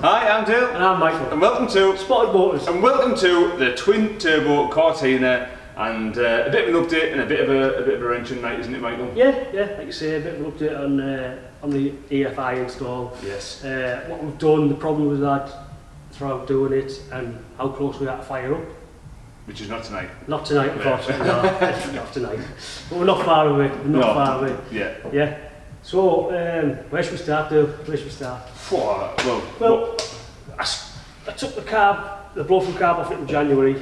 Hi, I'm Dale. And I'm Michael. And welcome to Spotted Motors. And welcome to the twin turbo Cortina, and a bit of an update and a bit of a wrench on night, isn't it, Michael? Yeah, like you say, a bit of an update on the EFI install. Yes. What we've done, the problem we've had throughout doing it, and how close we had to fire up. Which is not tonight. Not tonight, unfortunately. No, not tonight. But we're not far away. Far away. Yeah. So, where should we start, Dale? Where should we start? Well, I took the blow from carb off it in January.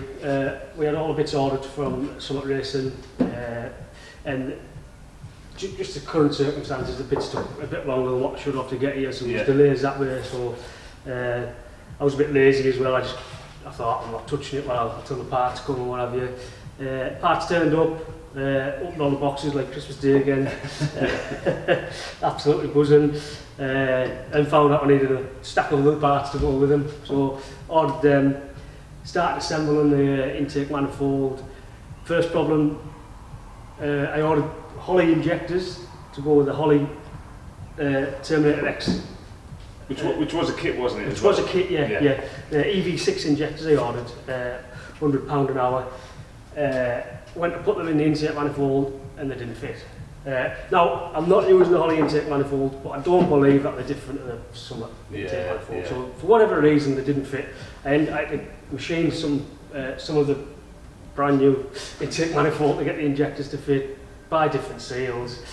We had all the bits ordered from Summit Racing, and just the current circumstances, the bits took a bit longer than what I should have to get here, so there's delays that way. So I was a bit lazy as well. I thought I'm not touching it until the parts come and what have you. Parts turned up, opened all the boxes like Christmas Day again. Absolutely buzzing. And found out I needed a stack of other parts to go with them. So ordered them, started assembling the intake manifold. First problem, I ordered Holley injectors to go with the Holley Terminator X. Which was a kit, wasn't it? Which was a kit, yeah. The EV6 injectors I ordered, £100 an hour. Went to put them in the intake manifold and they didn't fit. Now, I'm not using the Holley intake manifold, but I don't believe that they're different to the Summit intake manifold. So for whatever reason, they didn't fit. And I could machine some of the brand new intake manifold to get the injectors to fit, buy different seals,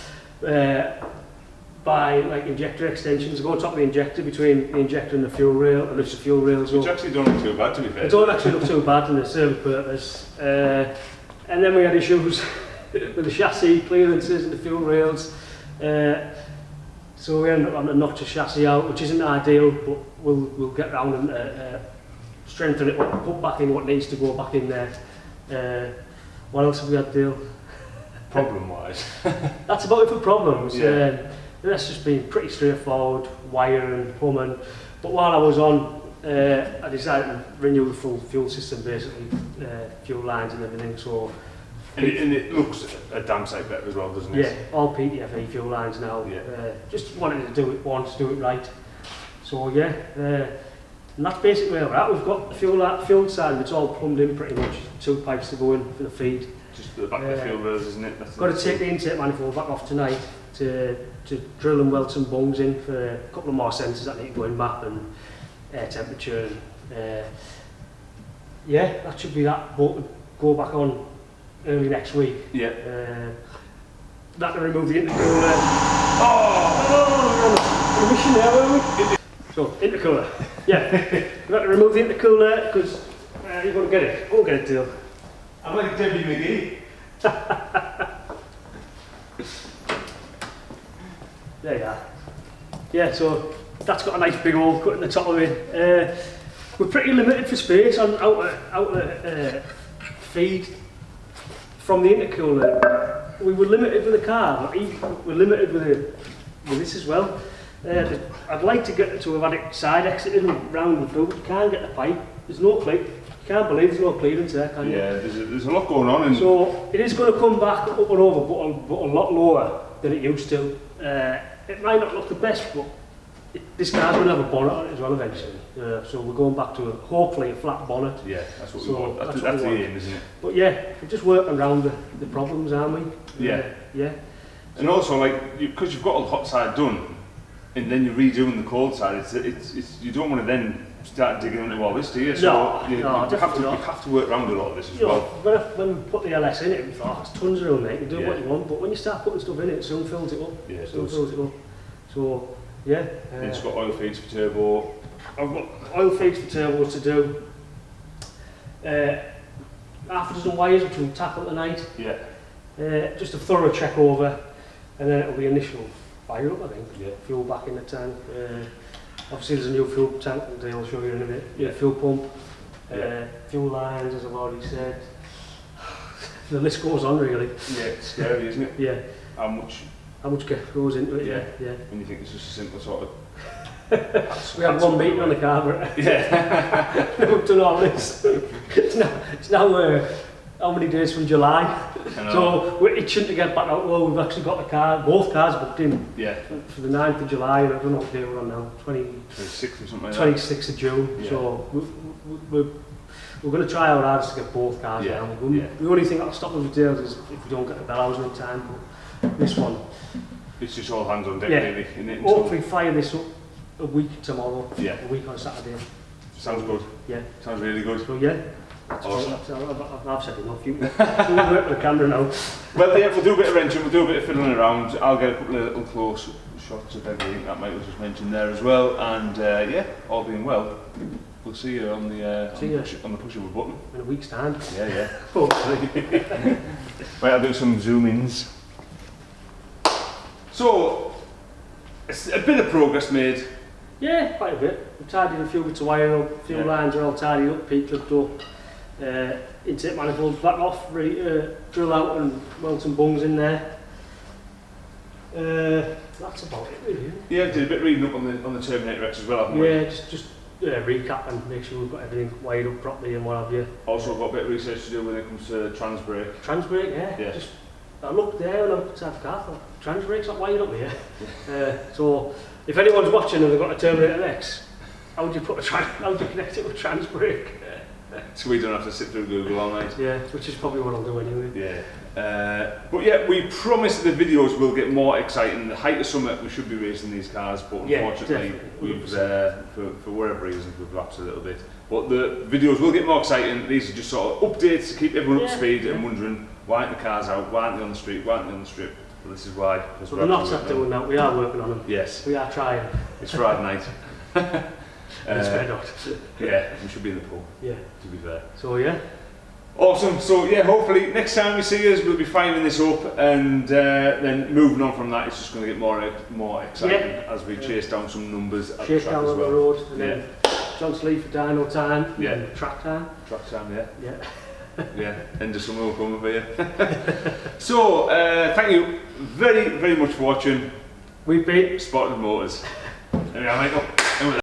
buy like injector extensions, go on top of the injector between the injector and the fuel rail, and lift the fuel rails up. Which actually don't look too bad, to be fair. They don't actually look too bad in the service purpose. And then we had issues with the chassis clearances and the fuel rails. So we ended up having to knock the chassis out, which isn't ideal, but we'll get round and strengthen it up, put back in what needs to go back in there. What else have we had, Dale? Problem-wise. That's about it for problems. Yeah. The rest has been pretty straightforward, wiring, plumbing. But while I was on, I decided to renew the full fuel system, basically, fuel lines and everything. So, and it looks a damn sight better as well, doesn't it? Yeah, all PTFE fuel lines now. Yeah. Just wanted to do it once, do it right. So yeah, and that's basically where we're at. We've got the fuel side, it's all plumbed in pretty much. 2 pipes to go in for the feed. Just the back of the fuel rails, isn't it? Got to take the intake manifold back off tonight to drill and weld some bungs in for a couple of more sensors that need to go in, map and air temperature. And, yeah, that should be that. But go back on early next week. Yeah. That to remove the intercooler. Oh, mission there, weren't we? So intercooler. Yeah. We've got to remove the intercooler because you've got to get it. Go get it, Dale. I'm like Debbie McGee. There you are. Yeah, so that's got a nice big hole cut in the top of it. We're pretty limited for space on out feed from the intercooler. We were limited with the car, but we're limited with this as well. I'd like to get to have had it side exited and round and through, but you can't get the pipe. There's no clip. You can't believe there's no clearance there, can you? Yeah, there's a lot going on. And so it is going to come back up and over, but a lot lower than it used to. It might not look the best, but this car's going to have a bonnet on it as well eventually. So we're going back to hopefully a flat bonnet. Yeah, that's what we want. That's the aim, isn't it? But yeah, we're just working around the problems, aren't we? Yeah. Yeah. And also, like, because you've got all the hot side done, and then you're redoing the cold side, it's you don't want to then start digging into all this, do you? So you have to work around a lot of this as well. When we put the LS in it, we thought, it's tons of room, mate, you do what you want, but when you start putting stuff in it, it soon fills it up. Yeah, it soon does. fills it up. So, yeah. And it's got oil feeds for turbo. I've got oil feeds for turbos to do. Half a dozen wires which we'll tackle tonight. Yeah. Just a thorough check over, and then it'll be initial fire up, I think. Yeah. Fuel back in the tank. Obviously there's a new fuel tank that I'll show you in a minute. Yeah. Fuel pump. Fuel lines, as I've already said. The list goes on really. Yeah, it's scary, isn't it? Yeah. How much goes into it? Yeah. When you think it's just a simple sort of. We had one meeting on the carburetor. Yeah. We've done all this. It's now how many days from July? So we're itching to get back out. Well, we've actually got the car, both cars booked in for the 9th of July, and I don't know what day we're on now, 26th or something like 26th of June. Yeah. So we're going to try our hardest to get both cars down. The only thing that'll stop us with Dales is if we don't get the Bellhausen in time, but this one... It's just all hands on deck, really, isn't it? Hopefully fire this up a week tomorrow, a week on Saturday. Sounds good. Yeah. Sounds really good. So awesome. I've said enough. You work with the camera now. Well, we'll do a bit of wrenching, we'll do a bit of fiddling around. I'll get a couple of little close shots of everything that Mike was just mentioned there as well. And all being well, we'll see you on the push of a button. In a week's time. Yeah. Hopefully. Right, I'll do some zoom-ins. So, it's a bit of progress made. Yeah, quite a bit. We've tidied a few bits of wiring up, a few lines are all tidied up, peak clipped up. Intake manifolds back off, ready to drill out and weld some bungs in there. That's about it really. Yeah, did a bit of reading up on the Terminator X as well, haven't we? Yeah, just recap and make sure we've got everything wired up properly and what have you. Also got a bit of research to do when it comes to trans brake. Trans brake, yeah. Just, I looked there and I looked at the car, I thought, trans brake's not wired up here. So if anyone's watching and they've got a Terminator X, how would you connect it with trans brake? So we don't have to sit through Google all night. Yeah, which is probably what I'll do anyway. Yeah. But yeah, we promise the videos will get more exciting. The height of summer, we should be racing these cars, but unfortunately, we've for whatever reason, we've lapsed a little bit. But the videos will get more exciting. These are just sort of updates to keep everyone up to speed and wondering why aren't the cars out, why aren't they on the street, why aren't they on the strip. Well, this is why. So we're not sat doing that, we are working on them. Yes. We are trying. It's Friday night. It's red hot. Yeah, we should be in the pool. Yeah. To be fair. So yeah. Awesome. So yeah, hopefully next time you see us, we'll be firing this up, and then moving on from that, it's just going to get more exciting as we chase down some numbers at the track down as on well. The road, and then John Sleeve for dyno time. And track time. Track time. Yeah. Yeah. End of summer will come for you. So thank you very, very much for watching. We've been Spotted Motors. There we are, Michael.